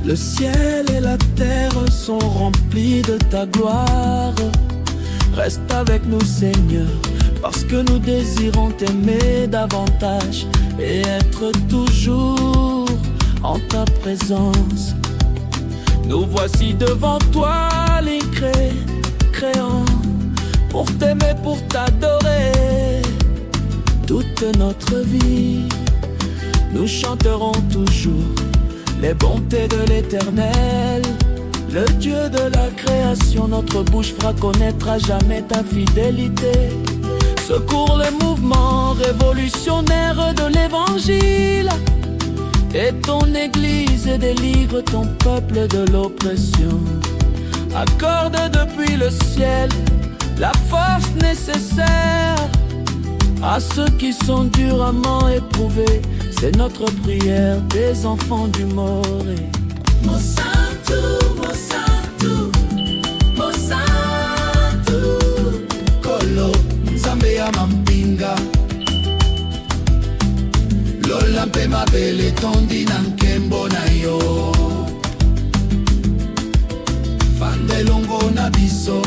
Le ciel et la terre sont remplis de ta gloire. Reste avec nous, Seigneur, parce que nous désirons t'aimer davantage et être toujours en ta présence. Nous voici devant toi, créant pour t'aimer, pour t'adorer. Toute notre vie, nous chanterons toujours les bontés de l'Éternel, le Dieu de la création. Notre bouche fera connaître à jamais ta fidélité. Secours les mouvements révolutionnaires de l'Évangile, et ton Église délivre ton peuple de l'oppression. Accorde depuis le ciel la force nécessaire à ceux qui sont durement éprouvés. C'est notre prière des enfants du Moré. Mosantu, Mosantu, Mosantu, Kolo, Nzambe ya mampinga, Lola mpe mabele tondi na nkembo na yo. Fandelongo na biso,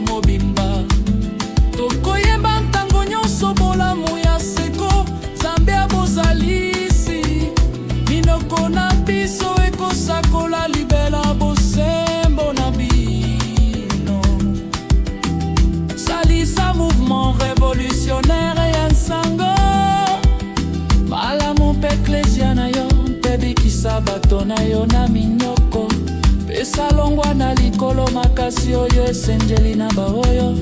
mobimba tokoyeba ntango nyonso bolamu ya seko. Nzambe abozalisi minoko na biso ekosakola libela bosembo na bino. Salisa mouvement révolutionnaire ya nsango, malamu mpe eklesia na yo mpe bikisa bato na yo na minyoko. Pesa longwa na likolo makasi oyo esenjeli na baoyo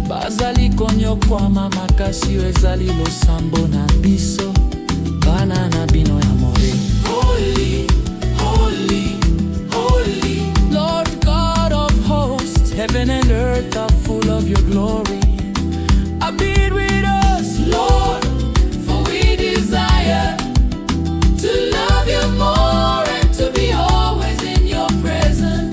bazali konyokwama. Makasi oyo ezali losambo na biso, bana na bino ya Moré. Holy, holy, holy, Lord God of hosts, heaven and earth are full of your glory. Abide with us, Lord, for we desire to love you more and to be always in your presence.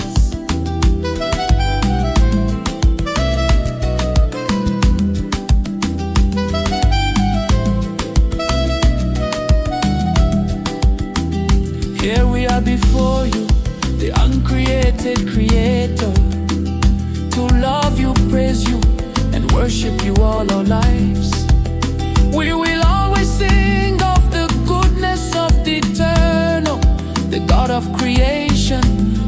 Here we are before you, the uncreated creator, to love you, praise you, and worship you all our lives. We will always sing of the goodness of the eternal, the God of creation.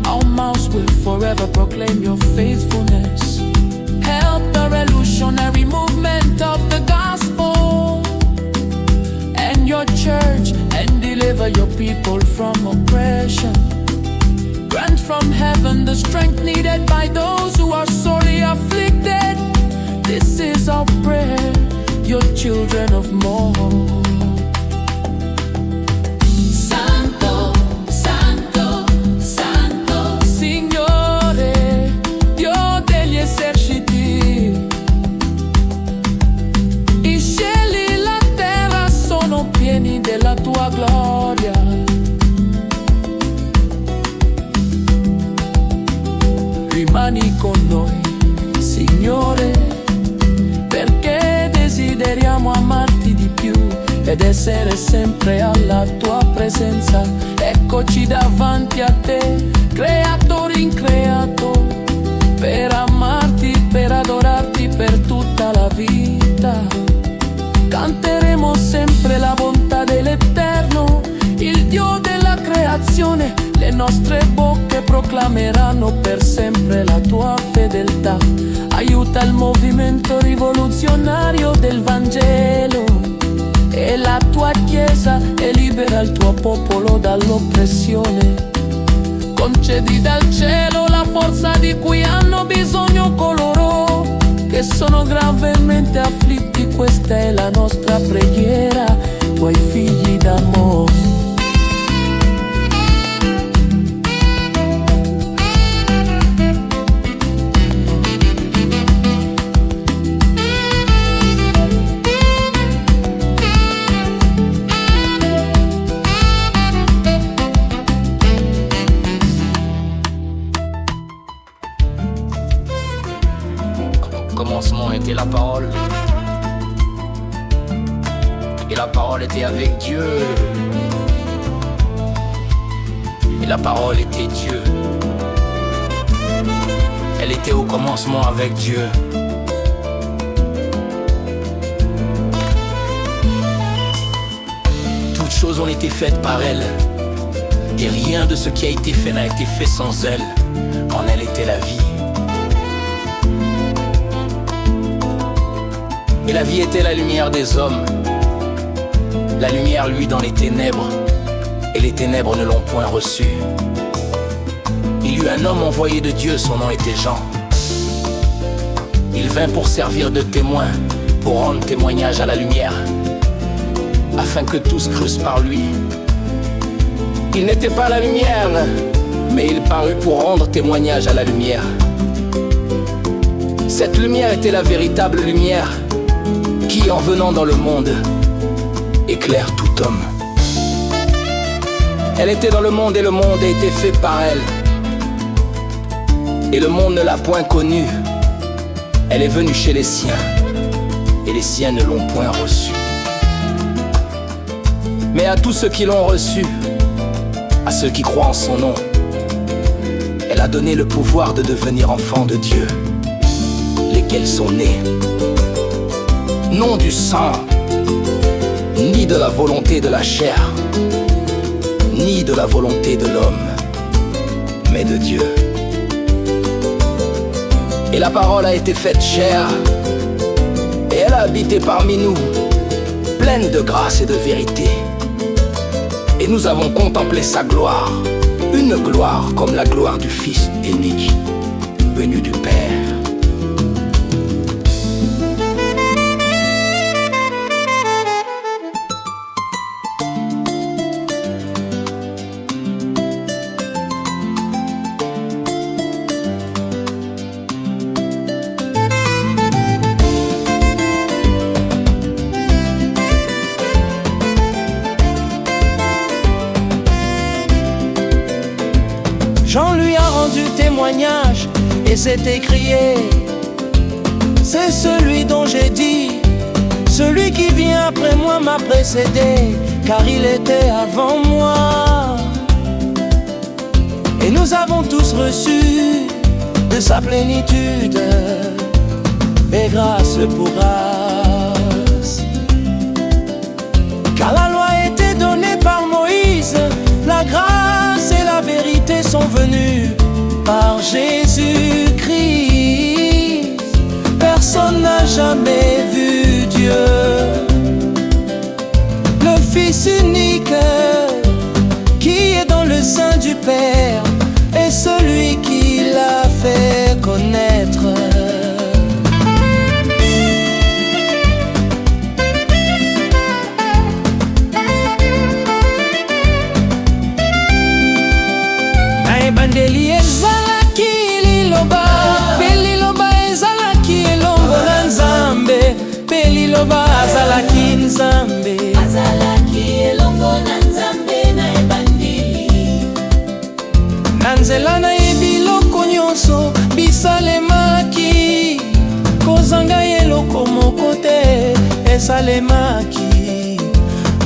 Our mouths will forever proclaim your faithfulness. Help the revolutionary movement of the gospel and your church, and deliver your people from oppression. Grant from heaven the strength needed by those who are sorely afflicted. This is our prayer, your children of more. Della tua gloria, rimani con noi, Signore, perché desideriamo amarti di più ed essere sempre alla tua presenza. Eccoci davanti a te, creator increato, per amarti, per adorarti per tutta la vita. Canteremo sempre la bontà dell'Eterno, il Dio della creazione. Le nostre bocche proclameranno per sempre la tua fedeltà. Aiuta il movimento rivoluzionario del Vangelo e la tua Chiesa, e libera il tuo popolo dall'oppressione. Concedi dal cielo la forza di cui hanno bisogno coloro che sono gravemente afflitti. Questa è la nostra preghiera, tuoi figli d'amore. commencement était la parole, et la parole était avec Dieu, et la parole était Dieu. Elle était au commencement avec Dieu. Toutes choses ont été faites par elle, et rien de ce qui a été fait n'a été fait sans elle. En elle était la vie, et la vie était la lumière des hommes. La lumière, lui, dans les ténèbres, et les ténèbres ne l'ont point reçu. Il y eut un homme envoyé de Dieu, son nom était Jean. Il vint pour servir de témoin, pour rendre témoignage à la lumière, afin que tous crussent par lui. Il n'était pas la lumière, mais il parut pour rendre témoignage à la lumière. Cette lumière était la véritable lumière qui, en venant dans le monde, éclaire tout homme. Elle était dans le monde et le monde a été fait par elle. Et le monde ne l'a point connue. Elle est venue chez les siens, et les siens ne l'ont point reçue. Mais à tous ceux qui l'ont reçue, à ceux qui croient en son nom, elle a donné le pouvoir de devenir enfants de Dieu, lesquels sont nés, non du sang, ni de la volonté de la chair, ni de la volonté de l'homme, mais de Dieu. Et la parole a été faite chair, et elle a habité parmi nous, pleine de grâce et de vérité. Et nous avons contemplé sa gloire, une gloire comme la gloire du Fils unique, venu du Père. Jean lui a rendu témoignage et s'est écrié: c'est celui dont j'ai dit, celui qui vient après moi m'a précédé, car il était avant moi. Et nous avons tous reçu de sa plénitude, et grâce pour grâce. Car la loi était donnée par Moïse, la grâce et la vérité sont venues par Jésus-Christ. Personne n'a jamais vu Dieu, le Fils unique qui est dans le sein du Père, est celui qui l'a fait connaître. Bandeli ezalaki liloba, pe liloba ezalaki elongo na Nzambe, pe liloba azalaki Nzambe, azalaki elongo na Nzambe na ebandeli. Na nzela na ye biloko nyonso bisalemaki, kozanga eloko moko te esalemaki,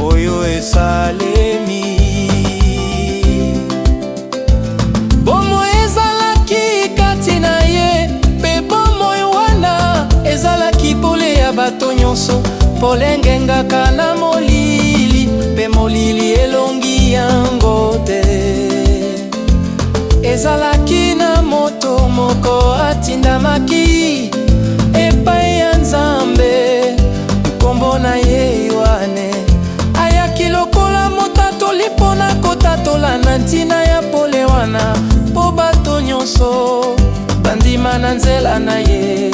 oyo esalemi. Bato nyonso pole ngengaka na molili, pe molili elongi yango te. Ezalaki na moto moko atindamaki epai ya Nzambe, nkombo na ye Yohane. Ayaki lokola motatoli mpona kotatola na ntina ya pole wana, po bato nyonso bandima na nzela na ye.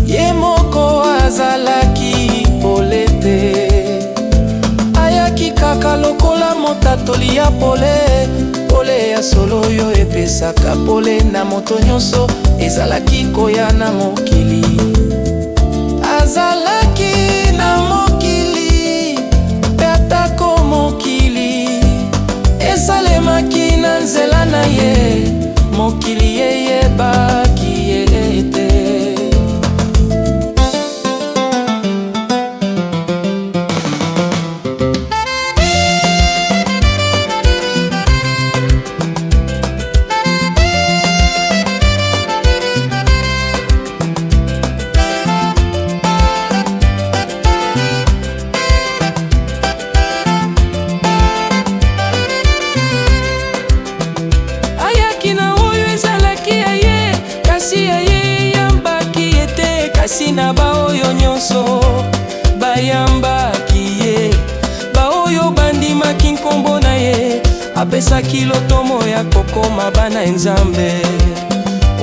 Ye moko azalaki pole te, ayaki kaka lokola motatoli ya pole, pole ya solo oyo epesaka pole na moto nyonso, ezalaki koya na mokili. Azalaki na mokili, pe atako mokili esalemaki na nzela na ye, mokili eyebaki ye te. merci na baoyo nyonso bayambaki ye, baoyo bandimaki nkombo na ye, apesaki lotomo ya kokoma bana Nzambe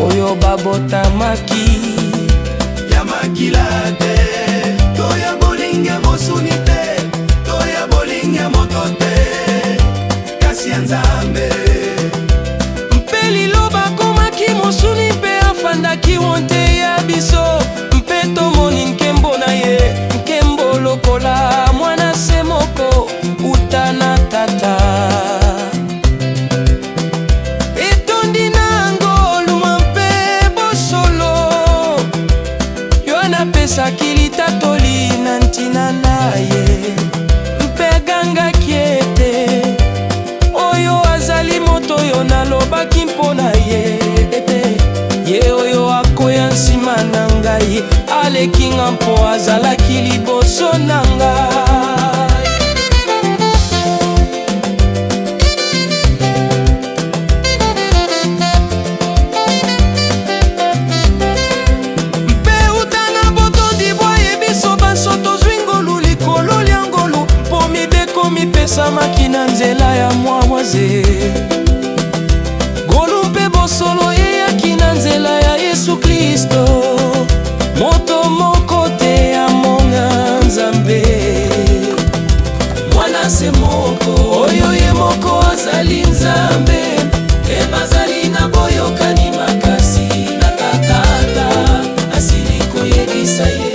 oyo babotamaki ya makila te, to ya bolingi ya mosuni te, to ya bolingi ya moto te, kasi ya Nzambe. Mpe liloba komaki mosuni mpe afandaki wonte ya biso, mpe tomoni nkembo na ye, nkembo lokola mwana se moko uta na tata. Etondi nango luma mpe bosolo, yo anapesaki litatoli na ntina na ye, mpe gangaki ete oyo azali moto yo nalobaki mpona ye, ye oyo akoya nsima na ngai aleki nga mpo azalaki liboso na ngai. Mpe uta na botondi bwaye biso bansoto zwi ngolu likolo lya ngolu, mpo mibeko mipesamaki na nzela ya mwawaze. Ngolu mpe bosolo yeyaki na nzela ya Yesu Kristo, moto moko te ya monga Nzambe, mwana se moko oyo ye moko azali Nzambe, e bazali na boyokani makasi na Tata asili koyebisa ye.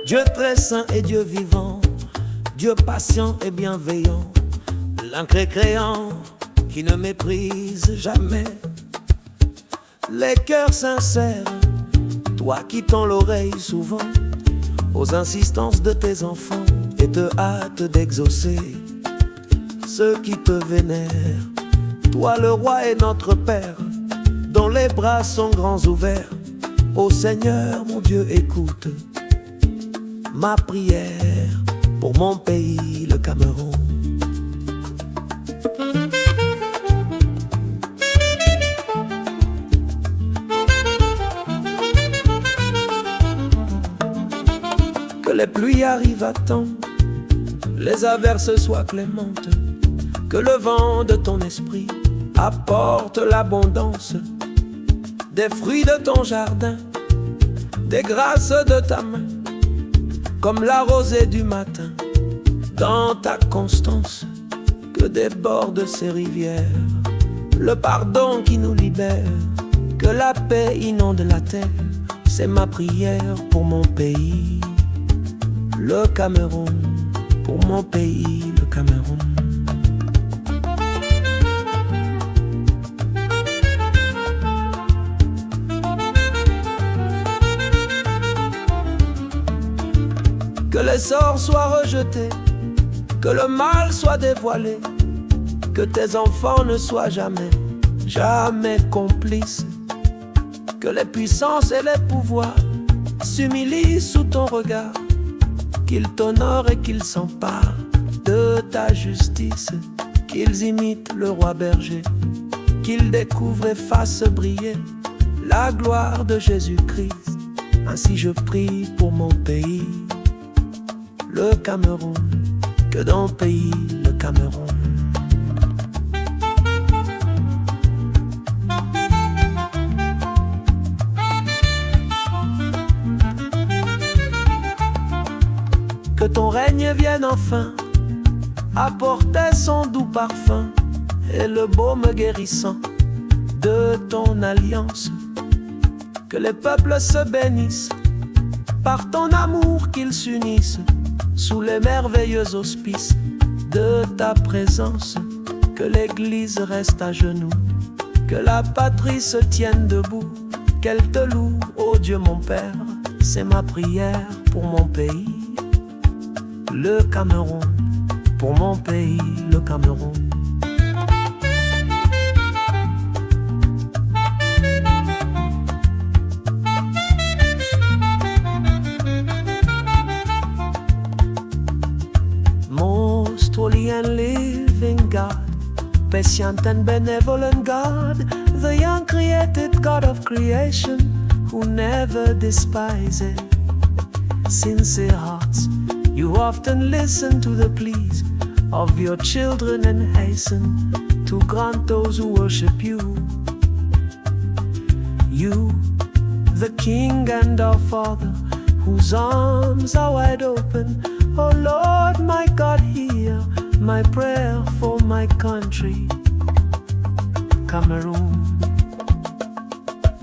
Dieu très saint et Dieu vivant, Dieu patient et bienveillant, l'incréant qui ne méprise jamais les cœurs sincères, toi qui tends l'oreille souvent aux insistances de tes enfants et te hâtes d'exaucer ceux qui te vénèrent. Toi le roi et notre Père, dont les bras sont grands ouverts. Ô Seigneur mon Dieu, écoute ma prière pour mon pays, le Cameroun. Que les pluies arrivent à temps, les averses soient clémentes, que le vent de ton esprit apporte l'abondance des fruits de ton jardin, des grâces de ta main, comme la rosée du matin, dans ta constance, que débordent ces rivières, le pardon qui nous libère, que la paix inonde la terre. C'est ma prière pour mon pays, le Cameroun, pour mon pays, le Cameroun. Que les sorts soient rejetés, que le mal soit dévoilé, que tes enfants ne soient jamais, jamais complices, que les puissances et les pouvoirs s'humilient sous ton regard, qu'ils t'honorent et qu'ils s'emparent de ta justice, qu'ils imitent le roi berger, qu'ils découvrent et fassent briller la gloire de Jésus-Christ. Ainsi je prie pour mon pays, le Cameroun, que dans le pays, le Cameroun. Que ton règne vienne enfin apporter son doux parfum et le baume guérissant de ton alliance. Que les peuples se bénissent par ton amour, qu'ils s'unissent sous les merveilleux auspices de ta présence. Que l'Église reste à genoux, que la patrie se tienne debout, qu'elle te loue, ô Dieu mon Père. C'est ma prière pour mon pays, le Cameroun, pour mon pays, le Cameroun. Most holy and living God, omniscient and benevolent God, the uncreated God of creation, who never despises sincere hearts. You often listen to the pleas of your children and hasten to grant those who worship you. You, the King and our Father, whose arms are wide open. Oh Lord, my God, hear my prayer for my country, Cameroon.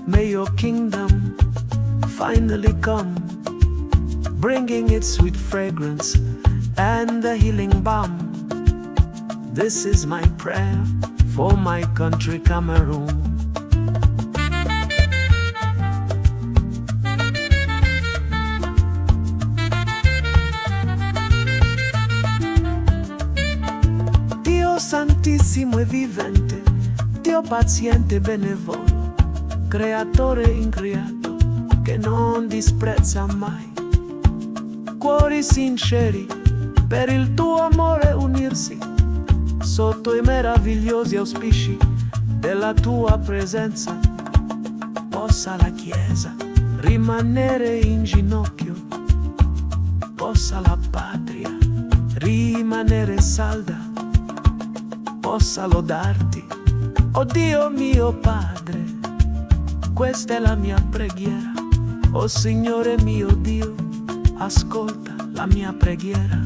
May your kingdom finally come, bringing its sweet fragrance and the healing balm. This is my prayer for my country, Cameroon. Dio Santissimo e vivente, Dio paziente e benevolo, Creatore increato, che non disprezza mai. Cuori sinceri, per il tuo amore unirsi, sotto i meravigliosi auspici della tua presenza. Possa la Chiesa rimanere in ginocchio, possa la patria rimanere salda, possa lodarti, oh Dio mio Padre. Questa è la mia preghiera, oh Signore mio Dio, ascolta la mia preghiera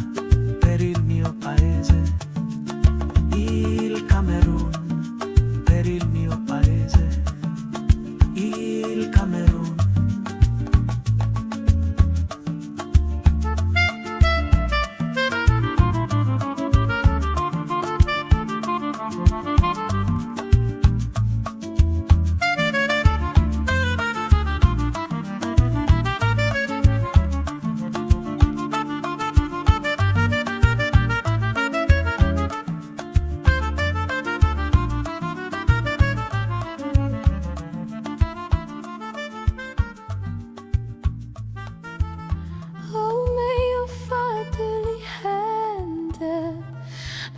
per il mio paese, il Camerun, per il mio paese, il Camerun.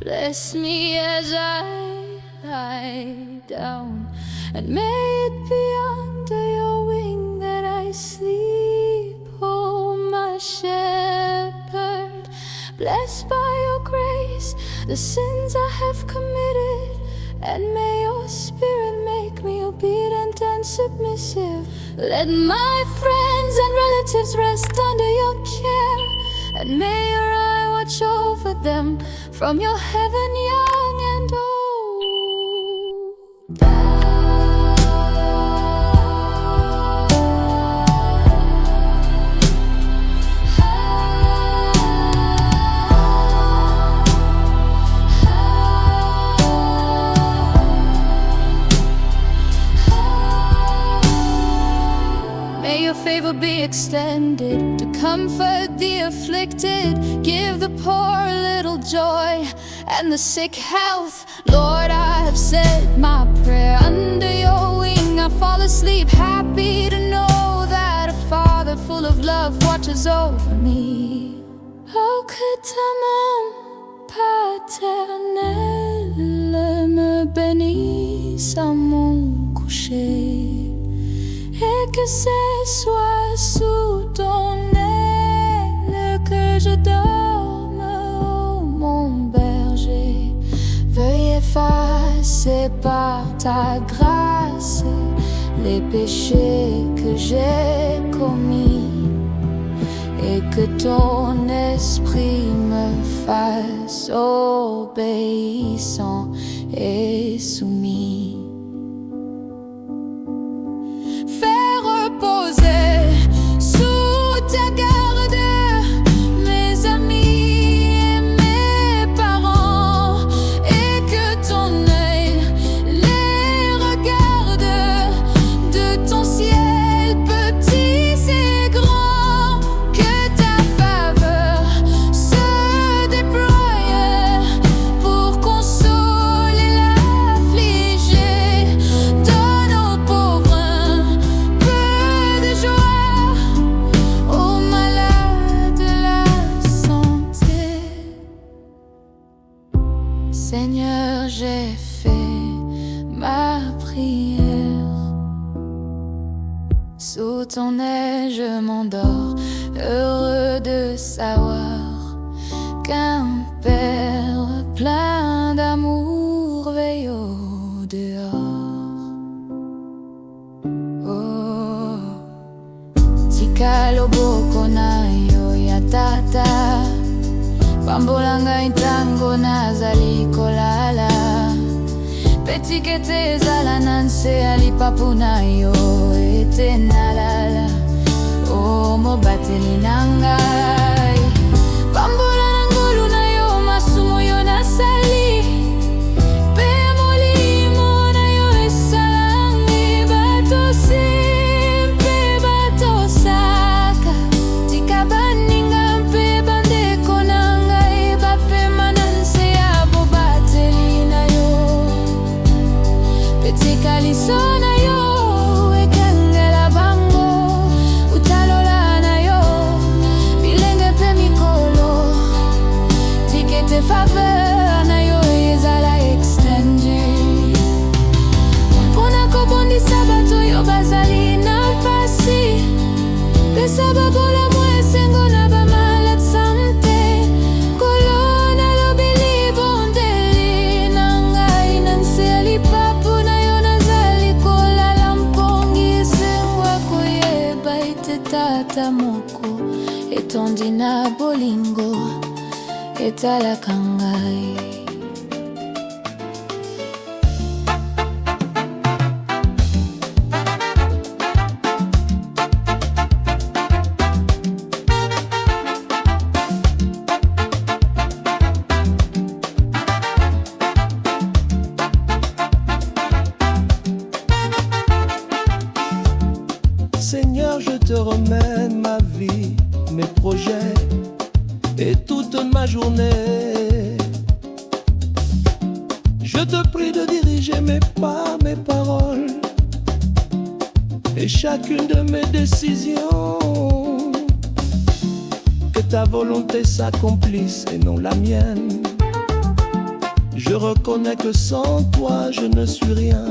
Bless me as I lie down, and may it be under your wing that I sleep, oh my shepherd. Blessed by your grace the sins I have committed, and may your spirit make me obedient and submissive. Let my friends and relatives rest under your care, and may your eye watch over them from your heaven young and old. May your favor be extended to comfort the afflicted, give the poor a little joy and the sick health. Lord, I have said my prayer under your wing. I fall asleep happy to know that a Father full of love watches over me. Oh, que ta main paternelle me bénisse à mon coucher, et que ce soit sous ton aile que je dorme, oh mon berger. Veuille effacer par ta grâce les péchés que j'ai commis, et que ton esprit me fasse obéissant et soumis. Fais reposer sous ta garde mes amis et mes parents, et que ton œil les regarde de ton ciel petit et grand, que ta faveur se déploie pour consoler l'affligé. ton aile, je m'endors, heureux de savoir qu'un père plein d'amour veille au dehors. Oh, tika loboko na yo ya tata, pambolanga intango nazali kolala, petikete ezala nanse alipapu na yo ete nalala. Oh, mobateli na ngai, pambola na ngolu na yo masumu yo nasali, pe molimo na yo esalangi bato simpe bato saka, tika baninga mpe bandeko na ngai bapema nanse ya bobateli na yo, petika liso na yo ekengela bango, utalola na yo bilenge pe mikolo, tikete faveur na yo ezala extendi, mpona kobondisa bato yo bazali na pasi, pesa babola mwa esengo na bamalade sante, kolona lobeli bondeli na ngai nanse alipapu na yo nazali kolala, mpongi esengo koyeba ete tata moko etondi na bolingo etalaka ngai. Seigneur, je te remets ma vie, mes projets et toute ma journée. Je te prie de diriger mes pas, mes paroles et chacune de mes décisions. Que ta volonté s'accomplisse et non la mienne. Je reconnais que sans toi je ne suis rien.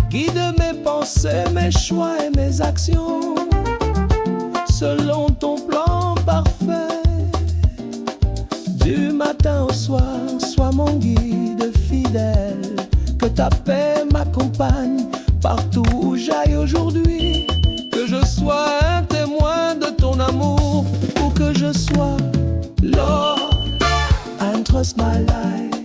Guide mes pensées, mes choix et mes actions selon ton plan parfait. Du matin au soir, sois mon guide fidèle. Que ta paix m'accompagne partout où j'aille aujourd'hui. Que je sois un témoin de ton amour, où que je sois. Lord, I entrust my life,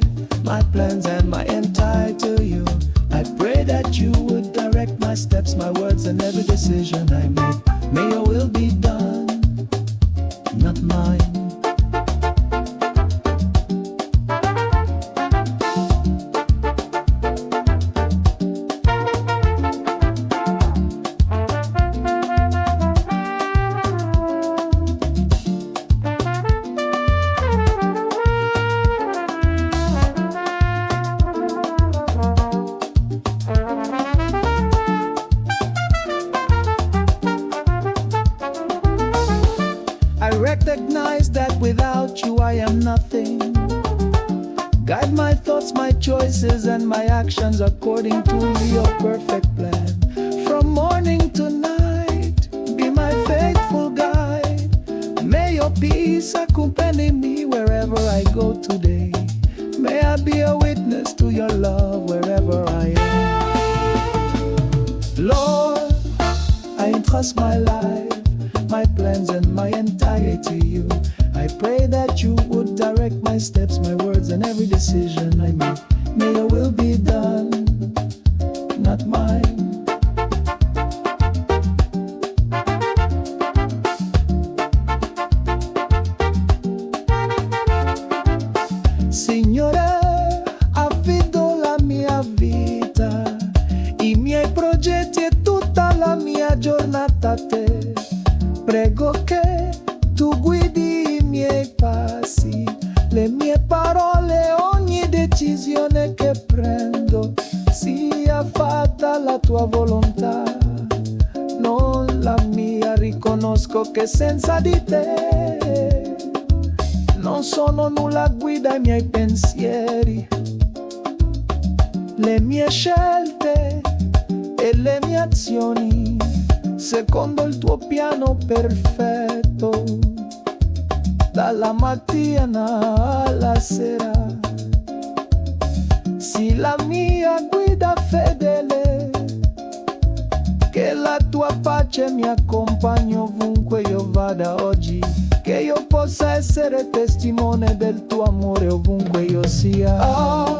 my plans and my entire to you. I pray that you would direct my steps, my words and every decision I make. May your will be done, not mine. I recognize that without you I am nothing. Guide my thoughts, my choices, and my actions according to your perfect plan. From morning to night, be my faithful guide. May your peace accompany me wherever I go today. May I be a witness to your love wherever I am. Lord, I entrust my life, my plans and my entirety to you. I pray that you would direct my steps, my words and every decision I make. May your will be done, not mine. Signore, affido la mia vita, i miei progetti e tutta la mia giornata a te. Prego che tu guidi i miei passi, le mie parole, ogni decisione che prendo, sia fatta la tua volontà, non la mia. Riconosco che senza di te non sono nulla, guida i miei pensieri, le mie scelte e le mie azioni. secondo il tuo piano perfetto, dalla mattina alla sera. Sii la mia guida fedele, che la tua pace mi accompagni ovunque io vada oggi, che io possa essere testimone del tuo amore ovunque io sia. Oh,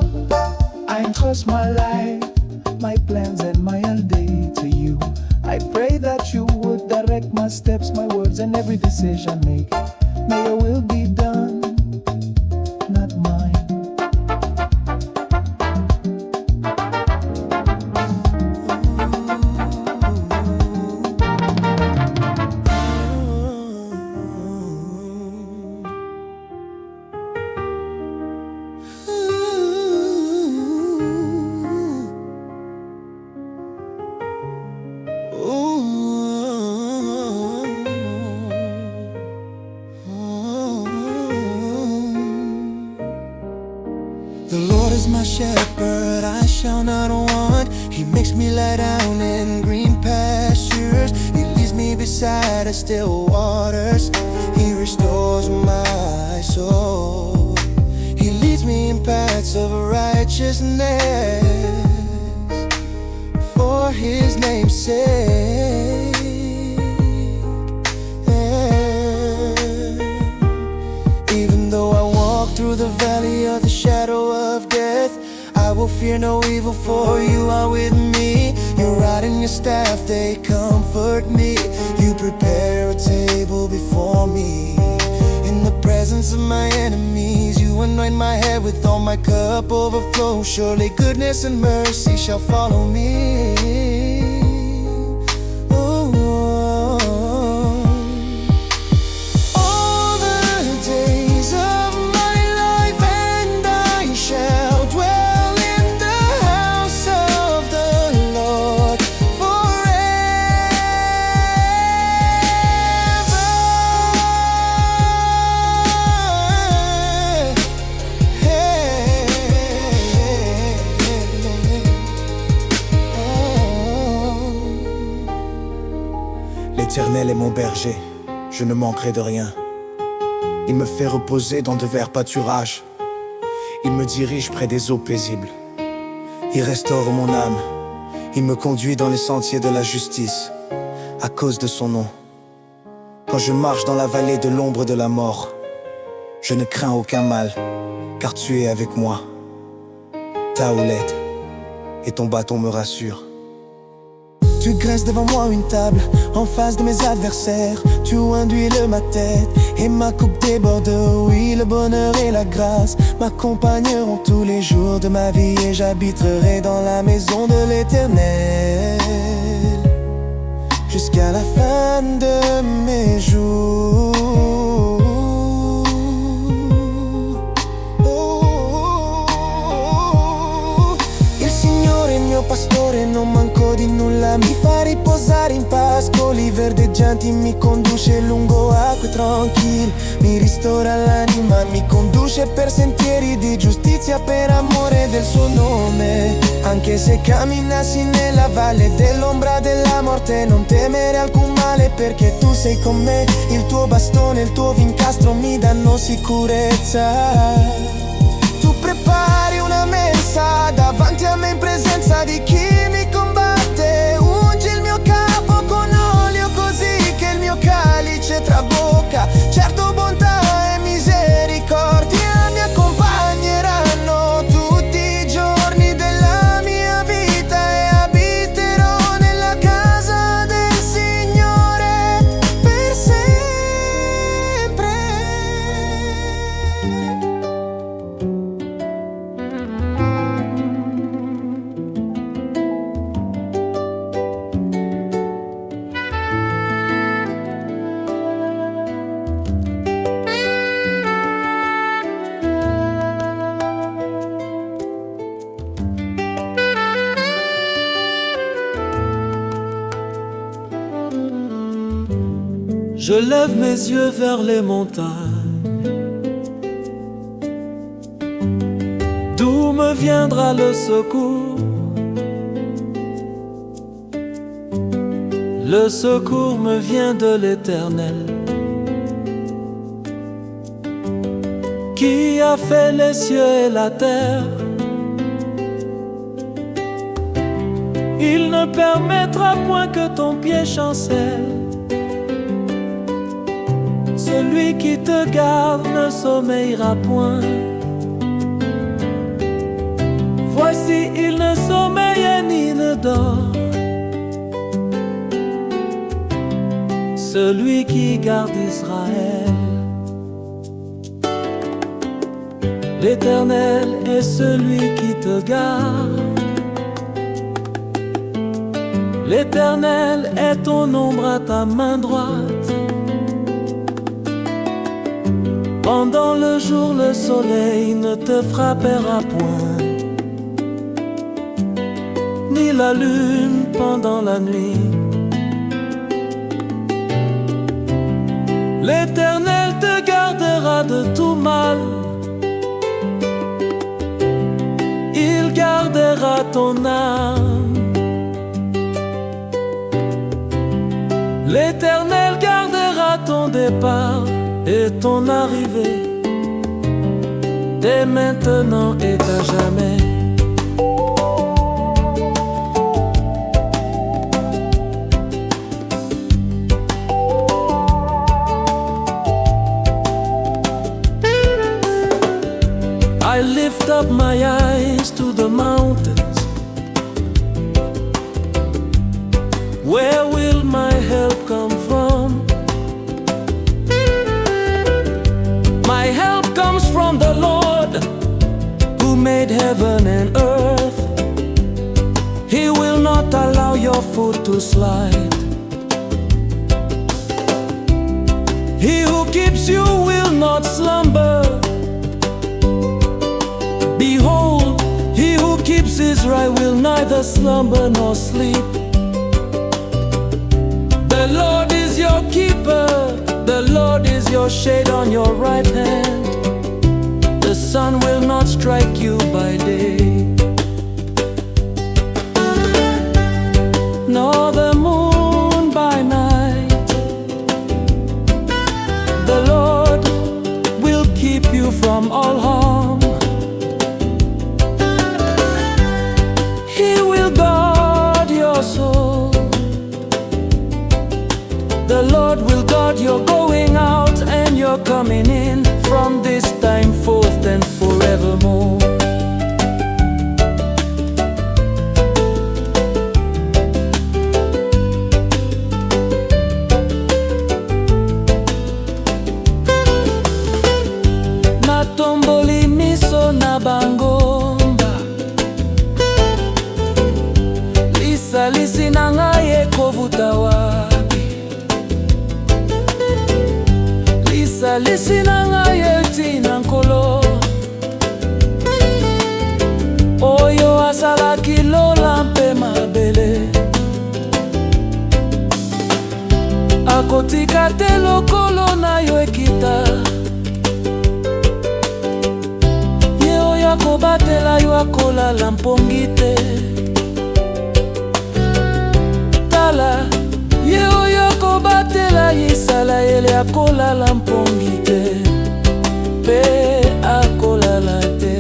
I entrust my life, my plans and my all day to you. I pray that you would direct my steps, my words and every decision I make. May your will be done, not mine. The Lord is my shepherd, I shall not want. He makes me lie down in green pastures. He leads me beside the still waters. He restores my soul. He leads me in paths of righteousness for His name's sake. Even though I walk through the valley of the shadow of death, I will fear no evil, for you are with me. Your rod and your staff, they comfort me. You prepare a table before me in the presence of my enemies. You anoint my head with all, my cup overflows. Surely goodness and mercy shall follow me. L'Éternel est mon berger, je ne manquerai de rien. Il me fait reposer dans de verts pâturages. Il me dirige près des eaux paisibles. Il restaure mon âme. Il me conduit dans les sentiers de la justice, à cause de son nom. Quand je marche dans la vallée de l'ombre de la mort, je ne crains aucun mal, car tu es avec moi. Ta houlette et ton bâton me rassurent. Tu graisses devant moi une table, en face de mes adversaires. Tu induis ma tête et ma coupe déborde. Oui, le bonheur et la grâce m'accompagneront tous les jours de ma vie, et j'habiterai dans la maison de l'Éternel jusqu'à la fin de mes jours. Pastore, non manco di nulla, mi fa riposare in pascoli verdeggianti, mi conduce lungo acque tranquille, mi ristora l'anima, mi conduce per sentieri di giustizia per amore del suo nome. Anche se camminassi nella valle dell'ombra della morte, non temere alcun male, perché tu sei con me. Il tuo bastone e il tuo vincastro mi danno sicurezza. Tu prepari una mensa davanti a me in presenza di chi mi combatte. Ungi il mio capo con olio così che il mio calice trabocca. Certo bontà e misericordia mi accompagneranno tutti i giorni della mia vita, e abiterò nella casa del Signore per sempre. Je lève mes yeux vers les montagnes. D'où me viendra le secours? Le secours me vient de l'Éternel, qui a fait les cieux et la terre. Il ne permettra point que ton pied chancelle. Celui qui te garde ne sommeillera point. Voici, il ne sommeille ni ne dort, celui qui garde Israël. L'Éternel est celui qui te garde. L'Éternel est ton ombre à ta main droite. Pendant le jour, le soleil ne te frappera point, ni la lune pendant la nuit. L'Éternel te gardera de tout mal. Il gardera ton âme. L'Éternel gardera ton départ et ton arrivée, dès maintenant et à jamais. I lift up my eyes to the mountains. Where will my help come from? My help comes from the Lord, who made heaven and earth. He will not allow your foot to slide. He who keeps you will not slumber. Behold, he who keeps Israel will neither slumber nor sleep. The Lord is your keeper, the Lord is your shade on your right hand. The sun will not strike you by day, nor the moon by night. The Lord will keep you from all harm. He will guard your soul. The Lord will guard your going out and your coming in, from this time forth and forevermore. Natomboli miso na bangomba, lisalisi na ngai ekovuta wapi? Lisalisi na ngai etina nkolo, oyo asalaki lola mpe mabele. Akotika te lokolo na yo ekita, ye oyo akobatela yo akolala mpongi te. Tala, ye oyo akobatela Isalaele akolala mpongi te, mpe akolala te.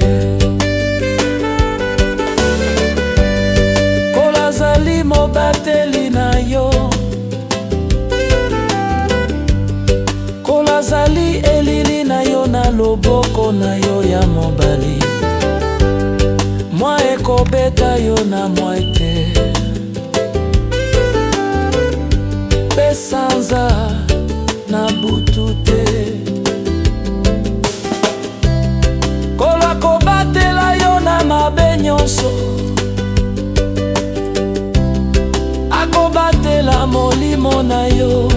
Kolazali mobateli na yo, kolazali elili na yo na loboko na yo ya mobali. Mwa ekobeta yo na mwa te, pe sanza na butu te. Kolo akobatela yo na mabe nyonso, akobatela molimo na yo.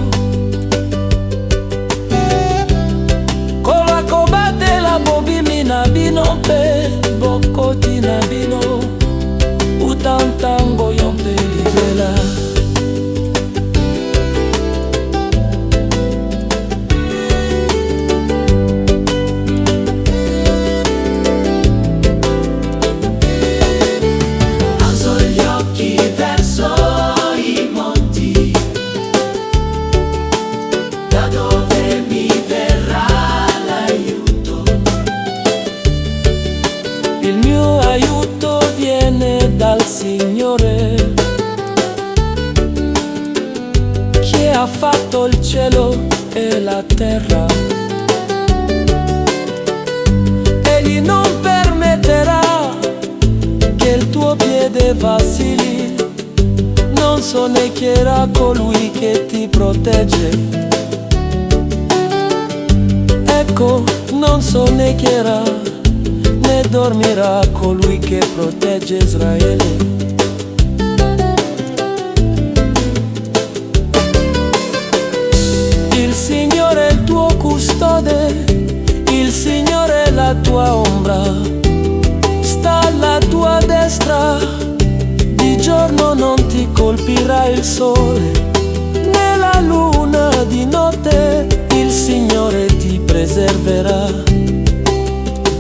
Kolo akobatela bobimi na bino mpe bokoti na bino, utantango yo mpe libela. dal Signore, che ha fatto il cielo e la terra. Egli non permetterà che il tuo piede vacilli, non sonnecchierà colui che ti protegge. Ecco, non sonnecchierà né dormirà colui che protegge Israele. Il Signore è il tuo custode, il Signore è la tua ombra, sta alla tua destra, di giorno non ti colpirà il sole, né la luna di notte. Il Signore ti preserverà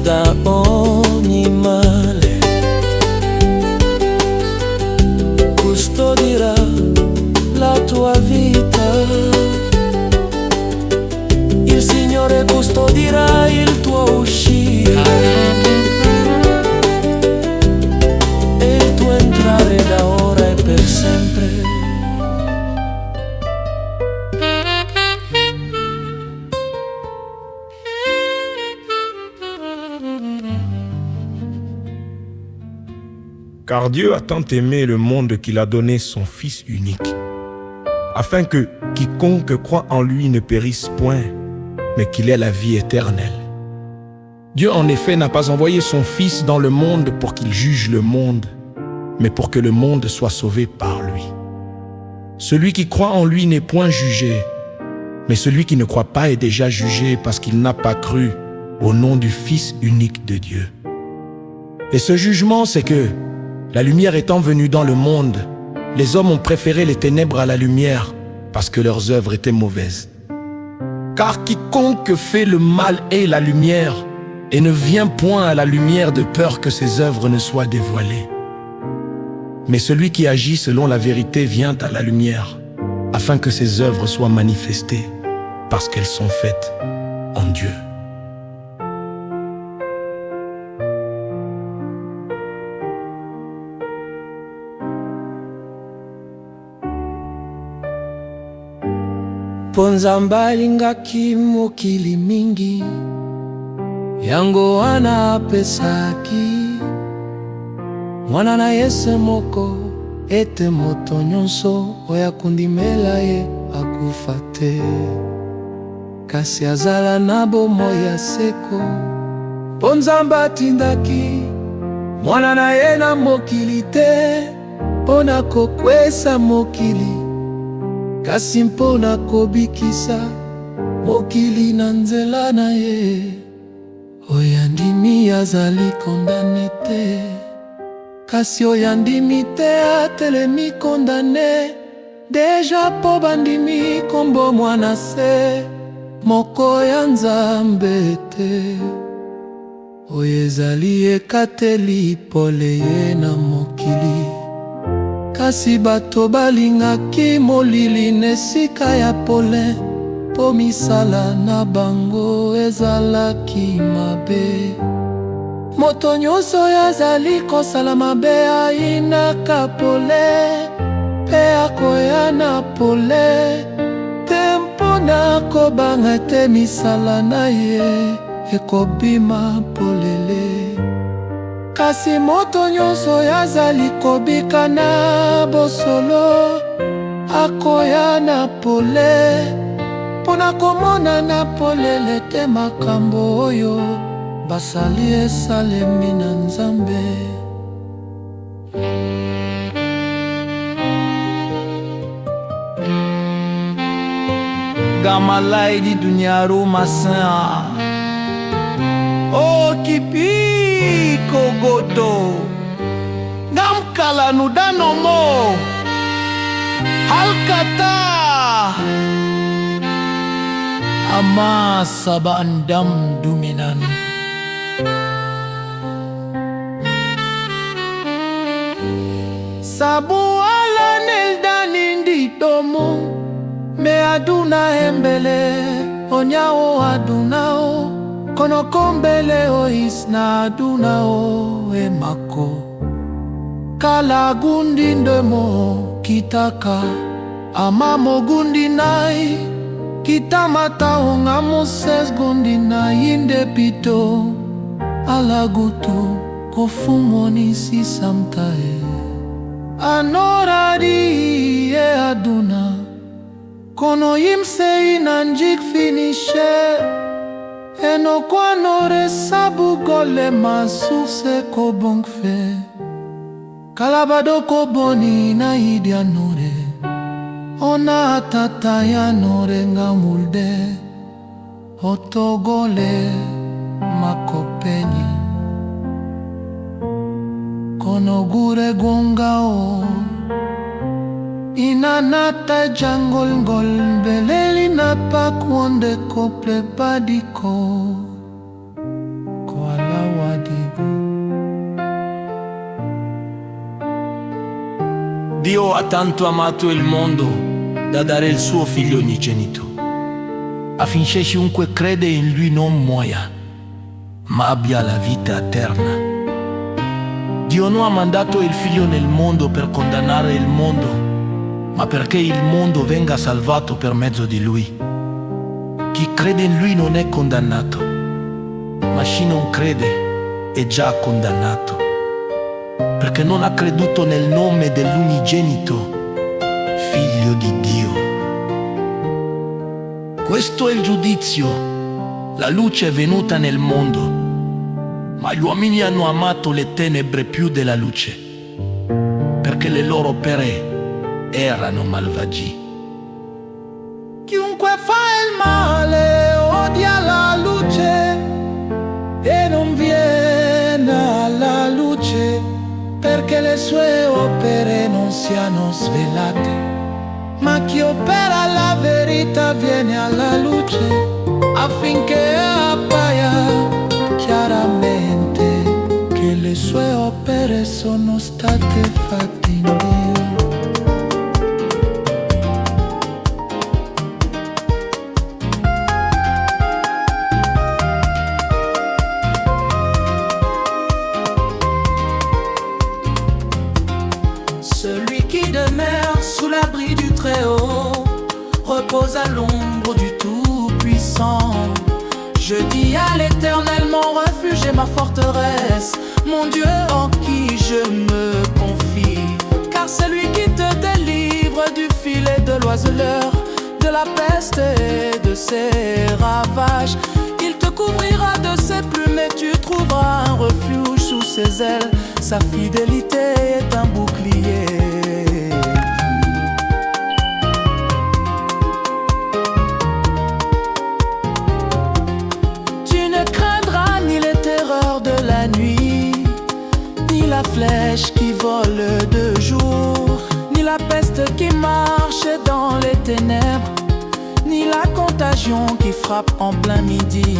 da ogni male, custodirà la tua vita. Il Signore custodirà il tuo uscire e il tuo entrare da ora e per sempre. Car Dieu a tant aimé le monde qu'il a donné son Fils unique, afin que quiconque croit en lui ne périsse point, mais qu'il ait la vie éternelle. Dieu en effet n'a pas envoyé son Fils dans le monde pour qu'il juge le monde, mais pour que le monde soit sauvé par lui. Celui qui croit en lui n'est point jugé, mais celui qui ne croit pas est déjà jugé parce qu'il n'a pas cru au nom du Fils unique de Dieu. Et ce jugement, c'est que, la lumière étant venue dans le monde, les hommes ont préféré les ténèbres à la lumière parce que leurs œuvres étaient mauvaises. Car quiconque fait le mal hait la lumière et ne vient point à la lumière de peur que ses œuvres ne soient dévoilées. Mais celui qui agit selon la vérité vient à la lumière, afin que ses œuvres soient manifestées, parce qu'elles sont faites en Dieu. Nzambe alingaki mokili mingi, yango wana apesaki mwana na Yesu moko, ete moto nyonso oyo akundimela ye akufa te, kasi azala na bomoi ya seko. Po Nzambe atindaki mwana na ye na mokili te mpona kokwesa mokili, kasi mpona kobikisa mokili na nzela na ye. Oyo andimi azali kondane te, kasi oyo andimi te atelemi kondane deja, po bandimi kombo mwana se moko ya Nzambe te. Oyo ezali ekateli pole ye na mokili, kasi bato balingaki molili nesika ya pole, po misala na bango ezalaki mabe. Moto nyonso azali kosala mabe ayinaka pole, pe akoya na pole te mpona kobanga te misala na ye ekobima polele. Kasi moto nyonso azali kobika na bosolo akoya na pole, mpona komona na polele te makambo oyo basali esalemi na Nzambe. Gamalai di dunia rumah sa o kipi kogoto gamkala nudanomo halkata ama sabandam duminan. Sabu ala nildani domo me aduna embele onyao adunao kono kombele o isna adunao emako. kala gundi ndemo kitaka ama mogundi nai kitamata onga moses gundi na inde pito alagutu kofumoni si samtae anoradi e aduna kono yimse inanjik finishe eno kwanore sabu gole masuse kobongfe kalabado koboni na idia nore ona tata ya nore nga mulde otogole makopenyi kono gure gongao inanata jangol ngol beleli na pakwonde kople padiko koala wadigo. Dio ha tanto amato il mondo da dare il suo figlio unigenito, affinché chiunque crede in lui non muoia, ma abbia la vita eterna. Dio non ha mandato il figlio nel mondo per condannare il mondo, ma perché il mondo venga salvato per mezzo di lui. Chi crede in lui non è condannato, ma chi non crede è già condannato, perché non ha creduto nel nome dell'unigenito Figlio di Dio. Questo è il giudizio. La luce è venuta nel mondo, ma gli uomini hanno amato le tenebre più della luce, perché le loro opere erano malvagi. Chiunque fa il male odia la luce e non viene alla luce, perché le sue opere non siano svelate. Ma chi opera la verità viene alla luce, affinché appaia chiaramente che le sue opere sono state fatte in Dio. Celui qui demeure sous l'abri du Très-Haut repose à l'ombre du Tout-Puissant. Je dis à l'Éternel, mon refuge et ma forteresse, mon Dieu en qui je me confie. Car c'est lui qui te délivre du filet de l'oiseleur, de la peste et de ses ravages. Il te couvrira de ses plumes et tu trouveras un refuge sous ses ailes. Sa fidélité est un bouclier. Tu ne craindras ni les terreurs de la nuit, ni la flèche qui vole de jour, ni la peste qui marche dans les ténèbres, ni la contagion qui frappe en plein midi.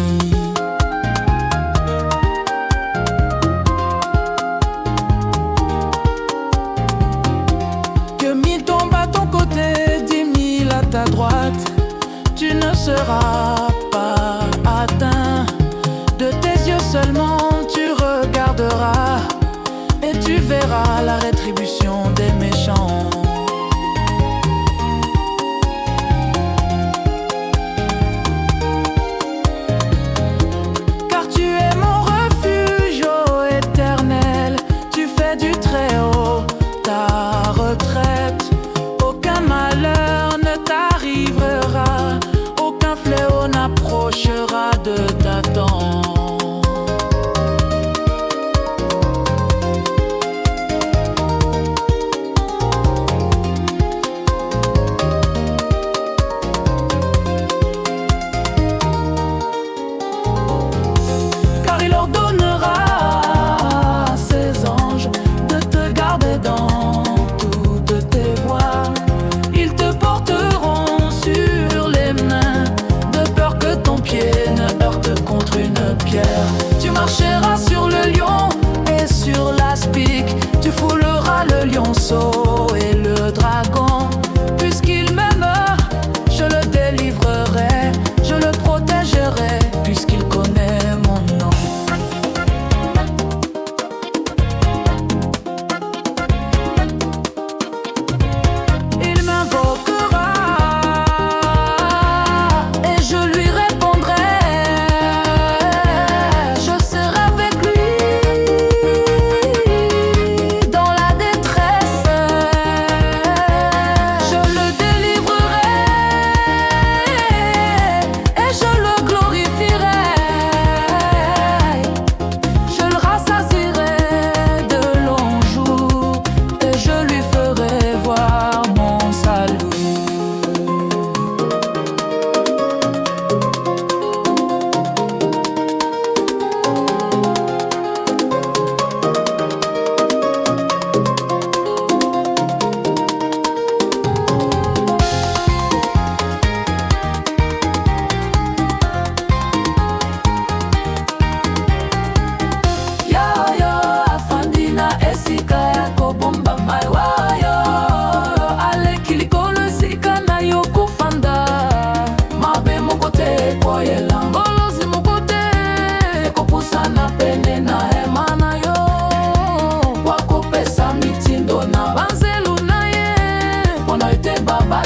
Ta droite, tu ne seras pas atteint. De tes yeux seulement tu regarderas et tu verras la rétribution des méchants. Car tu es mon refuge, ô Éternel, tu fais du Très-Haut ta retraite. Aucun malheur ne t'arrivera, aucun fléau n'approchera de ta tente. Car il ordonnera à ses anges de te garder dans toutes tes voies. Ils te porteront sur les mains, de peur que ton pied ne heurte contre une pierre. Tu marcheras sur le lion et sur l'aspic, tu fouleras le lionceau et le dragon. Puisqu'il m'aime, je le délivrerai, je le protégerai, puisqu'il connaît mon nom.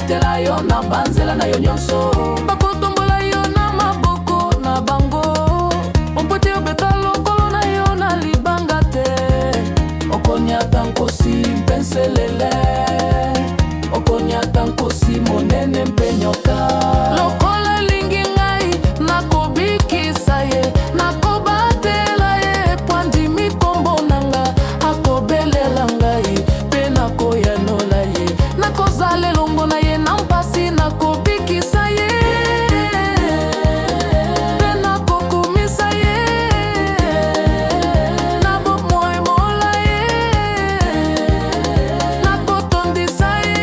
babatela yo na banzela na yo nyonso, bakotombola yo na maboko na bango. Ompoti obeta lokolo na yo na libanga te, okoniata nkosi mpenselele, okoniata nkosi monene mpe nyoka. Lokola elingi ngai nakobikisa ye, nakobatela ye po andimi kombo nanga, akobelela ngai mpe nakoyanola ye, nakozala elongo na ye na mpasi, nakobikisa ye mpe nakokumisa ye, nabomoemola ye, nakotondisa ye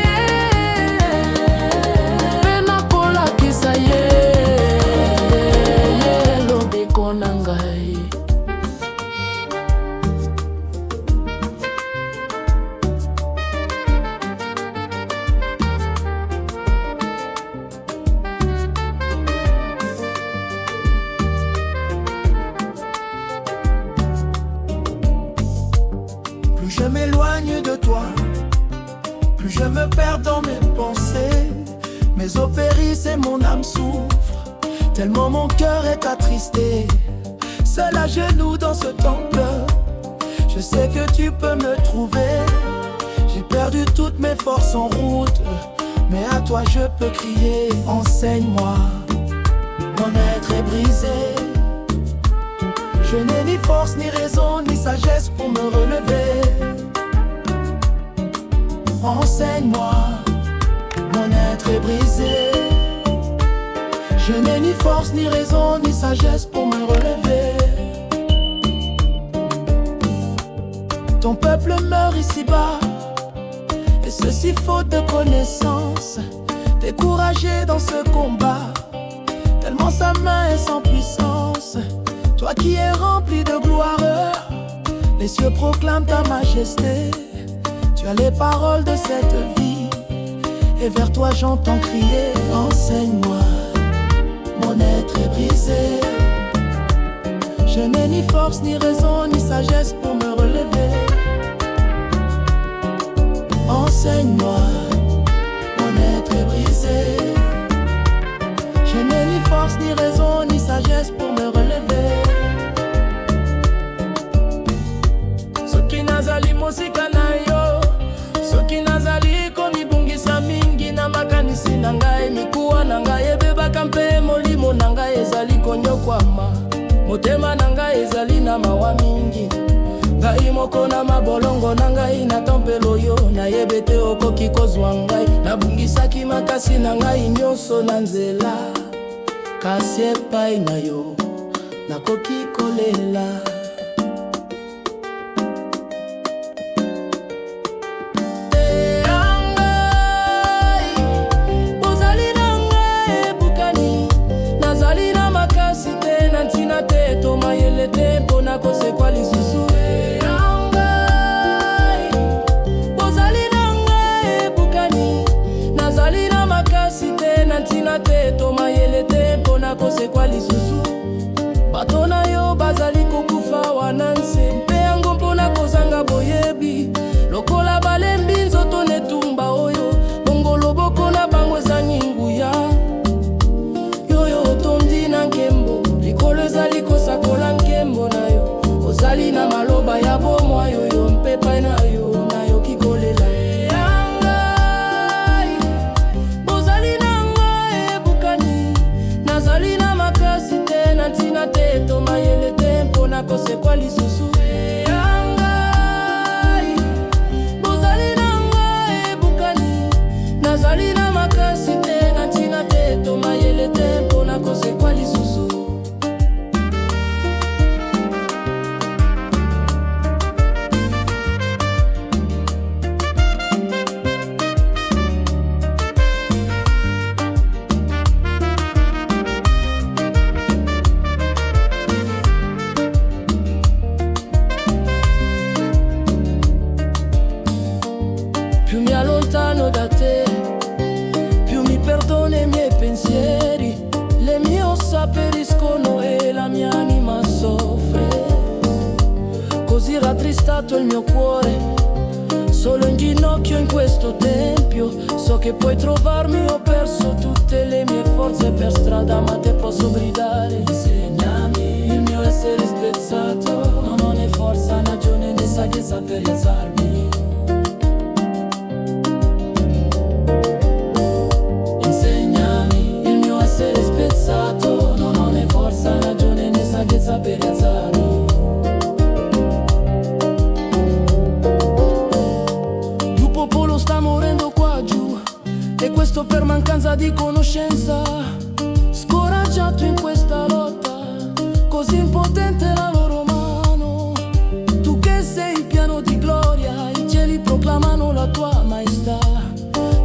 mpe nakolakisa ye lobiko na ngai. Plus je m'éloigne de toi, plus je me perds dans mes pensées. Mes os périssent et mon âme souffre, tellement mon cœur est attristé. Seul à genoux dans ce temple, je sais que tu peux me trouver. J'ai perdu toutes mes forces en route, mais à toi je peux crier. Enseigne-moi, mon être est brisé. Je n'ai ni force, ni raison, ni sagesse pour me relever. Enseigne-moi, mon être est brisé. Je n'ai ni force, ni raison, ni sagesse pour me relever. Ton peuple meurt ici-bas, et ceci faute de connaissance. Découragé dans ce combat, tellement sa main est sans puissance. Toi qui es rempli de gloire, les cieux proclament ta majesté. Tu as les paroles de cette vie, et vers toi j'entends crier. Enseigne-moi, mon être est brisé. Je n'ai ni force, ni raison, ni sagesse pour me relever. Enseigne-moi, mon être est brisé. Je n'ai ni force, ni raison, ni sagesse pour me relever. Soki nazali mosika na yo, soki nazali komibungisa mingi na makanisi na ngai, mikuwa na ngai ebebaka mpe molimo na ngai ezali konyokwama, motema na ngai ezali na mawa mingi. Ngai moko na mabolongo na ngai na tempelo yo, nayebe te okoki kozwa ngai. Nabungisaki makasi na ngai nyonso na nzela, kasi epai na yo nakoki kolela. Bozali na ngai ebukani, nazali na makasi te na ntina te, tomayele te mpona kosekwa lisusu. Bozali na ngai ebukani, nazali na makasi te na ntina te, tomayele te mpona kosekwa lisusu. Bato na yo bazali kokufa wana nse, mpe yango mpona kozanga boyebi. Lokola balembi nzoto netumba oyo, bongo loboko na bango ezangi nguya. Yoyo otondi na nkembo, likolo ezali kosakola nkembo na yo. Ozali na maloba ya bomwa yoyo, mpe pai na yo nayoki kolela. Bozali na ngai ebukani, nazali na makasi te na ntina te, tomayele te mpona kosekwa lisusu. Bozali na ngai ebukani, nazali na makasi te na ntina te, tomayele te mpona kosekwa lisusu. Più mi allontano da te, più mi perdono i miei pensieri. Le mie ossa periscono e la mia anima soffre. Così rattristato il mio cuore, solo in ginocchio in questo tempio. So che puoi trovarmi, ho perso tutte le mie forze per strada, ma te posso gridare. Insegnami il mio essere spezzato, non ho né forza, né ragione, né saggezza per rialzarmi. Insegnami il mio essere spezzato, non ho né forza, né ragione, né saggezza per rialzarmi. Il popolo sta morendo qua giù, e questo per mancanza di conoscenza. Scoraggiato in questa lotta, così impotente la loro mano. Tu che sei pieno di gloria, i cieli proclamano la tua maestà.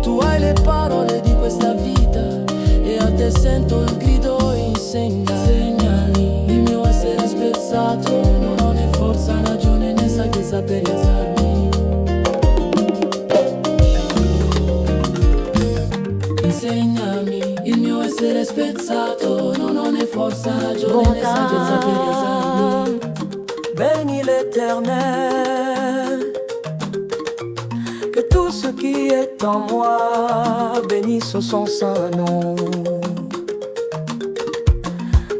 Tu hai le parole di questa vita, e a te sento il grido insegnami. Il mio essere spezzato, non ho né forza, né ragione, né saggezza per rialzarmi. Insegnami il mio essere spezzato, non ho né forza, ragione, né saggezza per rialzarmi. Bénis l'Éternel, que tout ce qui est en moi bénisse son saint nom.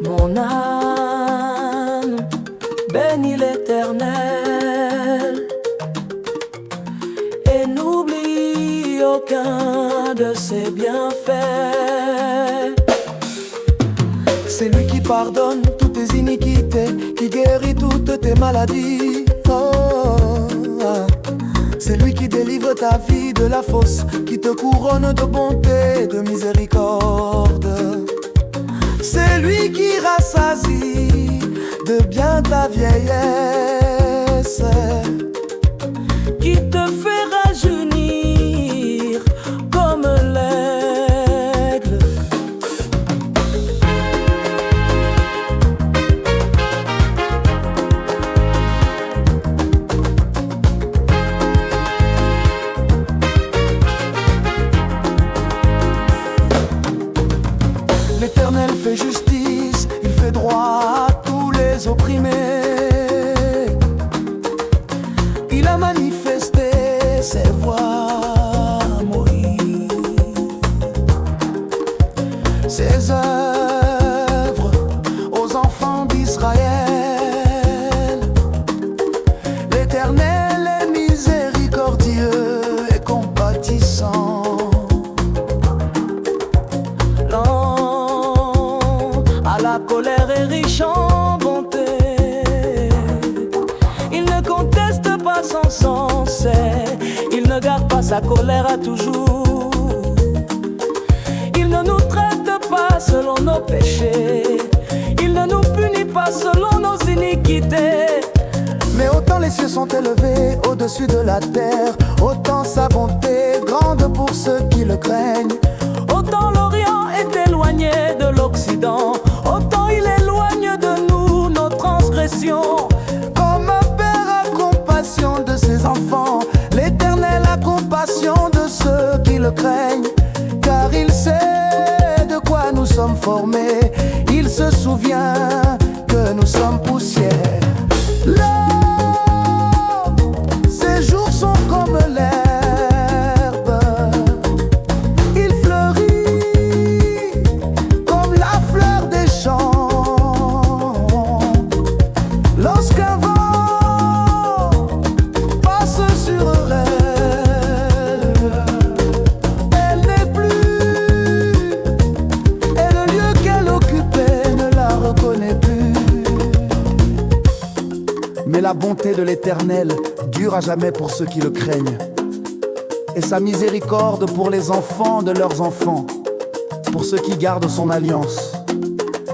Mon âme bénis l'Éternel, et n'oublie aucun de ses bienfaits. C'est lui qui pardonne toutes tes iniquités, qui guérit toutes tes maladies. C'est lui qui délivre ta vie de la fosse, qui te couronne de bonté et de miséricorde. C'est lui qui rassasie de bien ta vieillesse, qui te fait rajeunir comme l'aigle. L'Éternel fait justice, il fait droit à tous les opprimés. Il a manifesté ses voies à Moïse, ses œuvres aux enfants d'Israël. L'Éternel est miséricordieux et compatissant, Lent à la colère et riche en bonté. Il ne conteste pas son sens, il ne garde pas sa colère à toujours. Il ne nous traite pas selon nos péchés, il ne nous punit pas selon nos iniquités. mais autant les cieux sont élevés au-dessus de la terre, autant sa bonté grande pour ceux qui le craignent. Autant l'Orient est éloigné de l'Occident, autant il éloigne de nous nos transgressions. Comme un père a compassion de ses enfants, l'Éternel a compassion de ceux qui le craignent. Car il sait de quoi nous sommes formés, il se souvient que nous sommes poussière. Là, ses jours sont comme l'herbe, il fleurit comme la fleur des champs. Lorsqu'un vent passe sur elle n'est plus, et le lieu qu'elle occupait ne la reconnaît plus. Mais la bonté de l'Éternel dure à jamais pour ceux qui le craignent, et sa miséricorde pour les enfants de leurs enfants, pour ceux qui gardent son alliance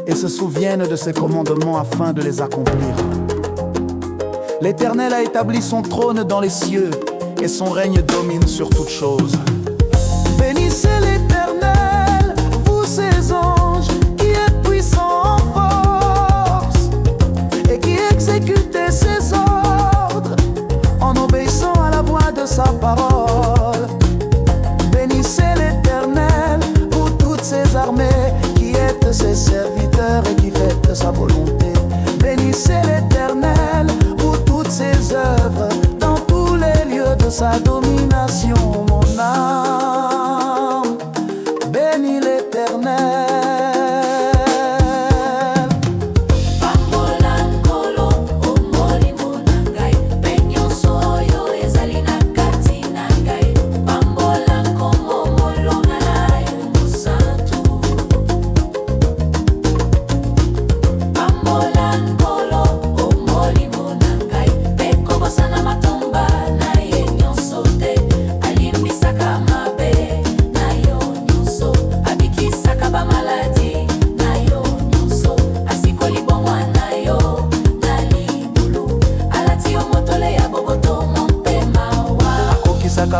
et se souviennent de ses commandements afin de les accomplir. L'Éternel a établi son trône dans les cieux, et son règne domine sur toutes choses. Bénissez l'Éternel, vous ses anges, qui êtes puissants en force, et qui exécutez ses ordres, en obéissant à la voix de sa parole. Bénissez l'Éternel, vous toutes ses armées, qui êtes ses serviteurs et qui faites sa volonté. Bénissez l'Éternel, vous toutes ses œuvres, dans tous les lieux de sa domination. Mon âme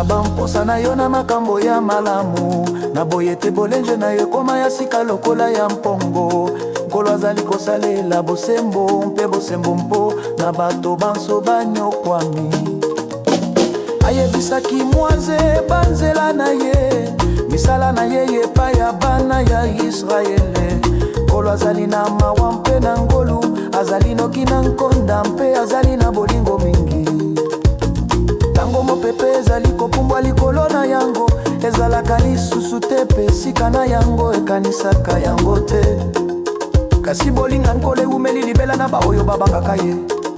bamposa na yo na makambo ya malamu, na boye te bolenje na yo ekoma ya sika lokola ya mpongo. Nkolo azali kosalela bosembo mpe bosembo mpo na bato banso banyokwami. Ayebisaki mwaze banzela na ye, misala na ye epai ya bana ya Israele. Nkolo azali na mawa mpe na ngolu, azali noki na nkonda mpe azali na bolingo mingi. Tango mopepe ezali kopumbwa likolo na yango, ezalaka lisusu te pe sika na yango ekanisaka yango te. Kasi bolinga nkolo eumeli libela na baoyo babangaka ye,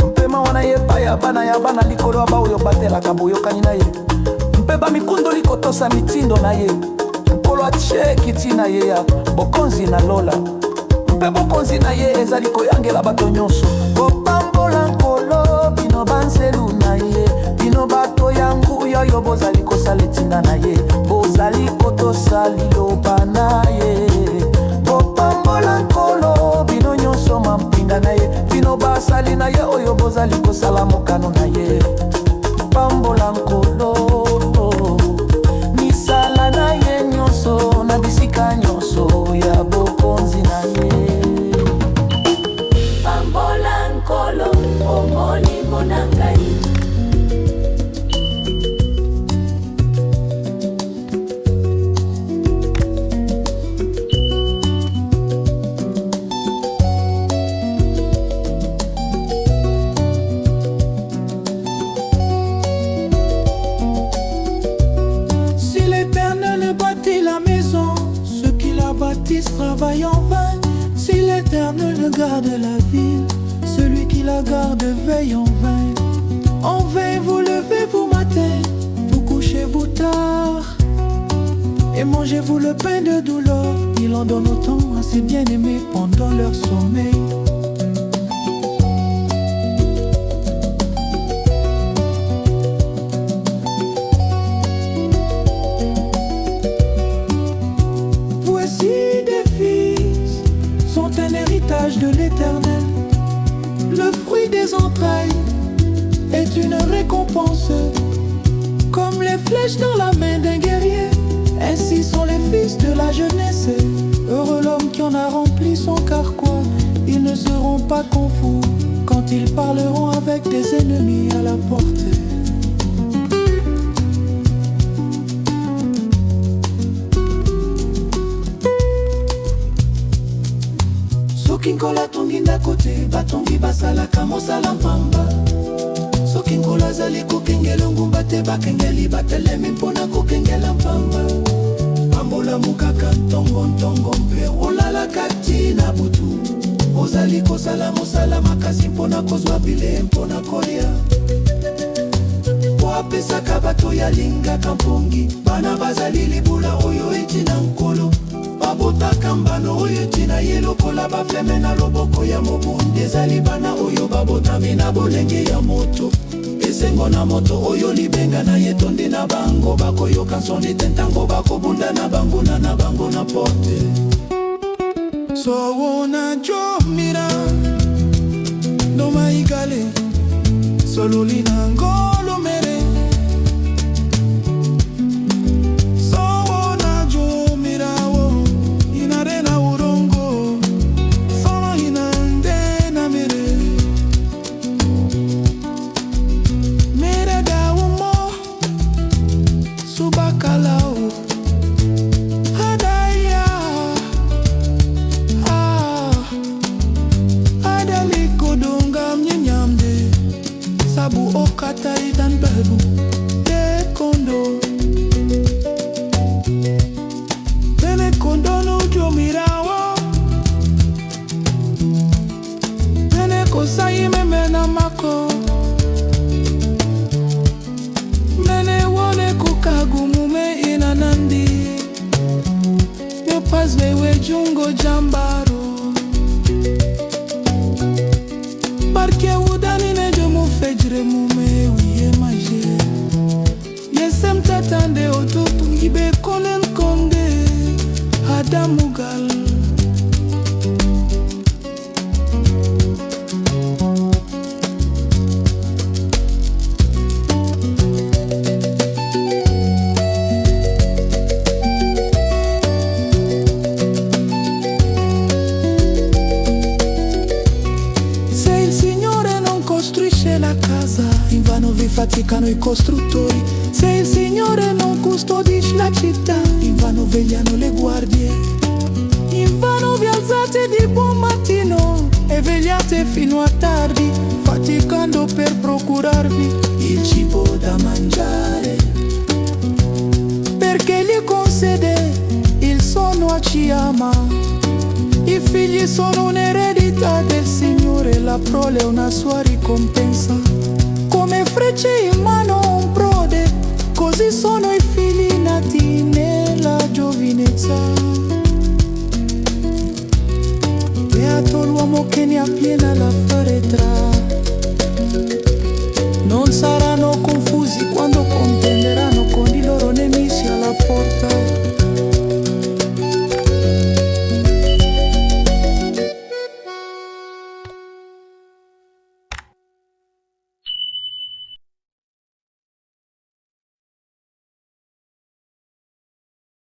mpe mawa na ye epai ya bana likolo ya baoyo batelaka boyokani na ye, mpe bamikundo likotosa mitindo na ye. Nkolo atie kiti na ye ya bokonzi na lola, mpe bokonzi na ye ezali koyangela bato nyonso. Kopambola nkolo bino banzelu na ye, bino bato yangu yoyo bozali kosala etinda na ye, bozali kotosa liloba na ye. Kopambola nkolo bino nyonso mampinga na ye, bino basali na ye oyo bozali kosala mokano na ye. Pambola nkolo misala na ye nyonso na bisika nyonso ya bokonzi na ye. Pambola nkolo omolimo na ngai. Travaille en vain. Si l'Éternel garde la ville, celui qui la garde veille en vain. En vain vous levez-vous matin, vous couchez-vous tard, et mangez-vous le pain de douleur. Il en donne autant à ses bien-aimés pendant leur sommeil. De l'Éternel, le fruit des entrailles est une récompense, comme les flèches dans la main d'un guerrier. Ainsi sont les fils de la jeunesse. Heureux l'homme qui en a rempli son carquois. Ils ne seront pas confus quand ils parleront avec des ennemis à la porte. Soki nkolo atongi ndako te, batongi basalaka mosala mpamba. Soki nkolo azali kokengela ngumba te, bakengeli batelemi mpona kokengela mpamba. Pambola mokaka ntongo mpe olalaka ntina butu, ozali kosala mosala makasi mpona kozwa bile mpona kolia. Po apesaka bato yalingaka mpongi, bana bazali libula oyo etina nkolo. Babotaka mbano oyo tina ye lokola bafleme na loboko ya mobundi. Ezali bana oyo babotami na bolenge ya moto, esengo na moto oyo libenga na ye tondi na bango. Bakoyoka nsoni te ntango bakobunda na banguna na bango na porte. So wona jo mira no maigale sololi na ngolo mere. faticano i costruttori. Se il Signore non custodisce la città, invano vegliano le guardie. Invano vi alzate di buon mattino e vegliate fino a tardi, faticando per procurarvi il cibo da mangiare, perché gli concede il sonno a chi ama. I figli sono un'eredità del Signore, la prole è una sua ricompensa. Come frecce in mano un prode, così sono i figli nati nella giovinezza. Beato l'uomo che ne appiena la fede.